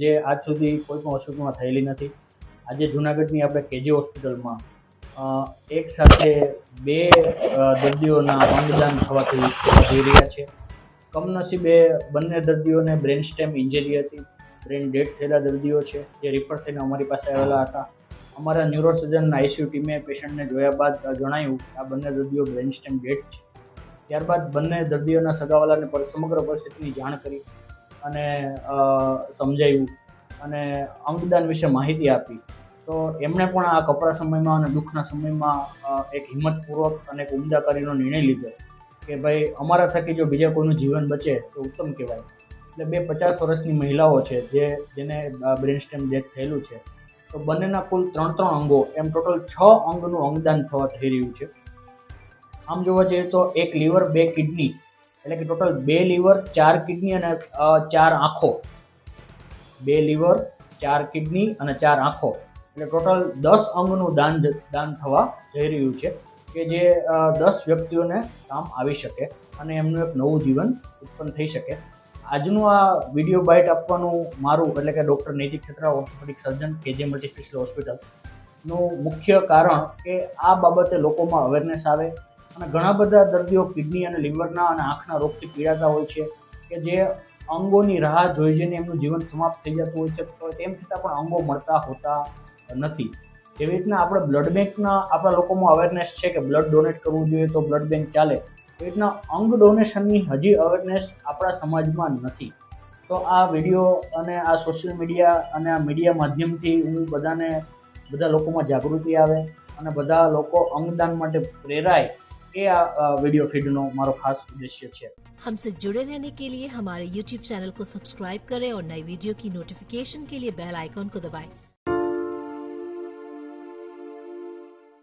જે આજ સુધી કોઈ પણ હોસ્પિટલમાં થયેલી નથી. આજે જૂનાગઢની આપણે કેજી હોસ્પિટલમાં એક સાથે બે દર્દીઓના અંગદાન થવાથી જઈ રહ્યા છે. કમનસીબે બંને દર્દીઓને બ્રેન સ્ટેમ ઇન્જરી હતી. બ્રેન ડેડ થયેલા દર્દીઓ છે જે રિફર થઈને અમારી પાસે આવેલા હતા. અમારા ન્યુરોસર્જન આઈસીયુ ટીમે પેશન્ટને જોયા બાદ જણાવ્યું કે આ બંને દર્દીઓ બ્રેન સ્ટેમ ડેડ છે. ત્યારબાદ બંને દર્દીઓના સગાવાલાને સમગ્ર પરિસ્થિતિની જાણ કરી અને સમજાવ્યું અને અંગદાન વિશે માહિતી આપી. તો એમણે પણ આ કપરા સમયમાં અને દુઃખના સમયમાં એક હિંમતપૂર્વક અને એક ઉમદાકારીનો નિર્ણય લીધો કે ભાઈ અમારા થકી જો બીજા કોઈનું જીવન બચે તો ઉત્તમ કહેવાય. એટલે બે 50 વર્ષની મહિલાઓ છે જેને બ્રેન સ્ટેમ ડેથ થયેલું છે. તો બંનેના કુલ 3 અંગો એમ ટોટલ 6 અંગનું અંગદાન થવા થઈ રહ્યું છે. આમ જોવા જઈએ તો એક લીવર 2 કિડની એટલે કે ટોટલ 2 લીવર 4 કિડની અને 4 આંખો. 2 લીવર 4 કિડની અને 4 આંખો એટલે ટોટલ 10 અંગનું દાન થવા જઈ રહ્યું છે કે જે 10 વ્યક્તિઓને કામ આવી શકે અને એમનું એક નવું જીવન ઉત્પન્ન થઈ શકે. આજનું આ વિડીયો બાઇટ આપવાનું મારું એટલે કે ડૉક્ટર નૈતિક છત્રા ઓર્થોપેડિક સર્જન કેજે મલ્ટી સ્પેશિયાલિટી હોસ્પિટલનું મુખ્ય કારણ કે આ બાબતે લોકોમાં અવેરનેસ આવે અને ઘણા બધા દર્દીઓ કિડની અને લીવરના અને આંખના રોગથી પીડાતા હોય છે કે જે અંગોની રાહ જોઈ જઈને એમનું જીવન સમાપ્ત થઈ જતું હોય છે. તો તેમ છતાં પણ અંગો મળતા હોતા નથી. જેવી રીતના આપણે બ્લડ બેંકના આપણા લોકોમાં અવેરનેસ છે કે બ્લડ ડોનેટ કરવું જોઈએ તો બ્લડ બેંક ચાલે, એવી રીતના અંગ ડોનેશનની હજી અવેરનેસ આપણા સમાજમાં નથી. તો આ વિડીયો અને આ સોશિયલ મીડિયા અને આ મીડિયા માધ્યમથી હું બધા લોકોમાં જાગૃતિ આવે અને બધા લોકો અંગદાન માટે પ્રેરાય એ આ वीडियो फीड नो मारो खास उद्देश्य है। हमसे जुड़े रहने के लिए हमारे YouTube चैनल को सब्सक्राइब करें और नई वीडियो की नोटिफिकेशन के लिए बेल आइकॉन को दबाएं।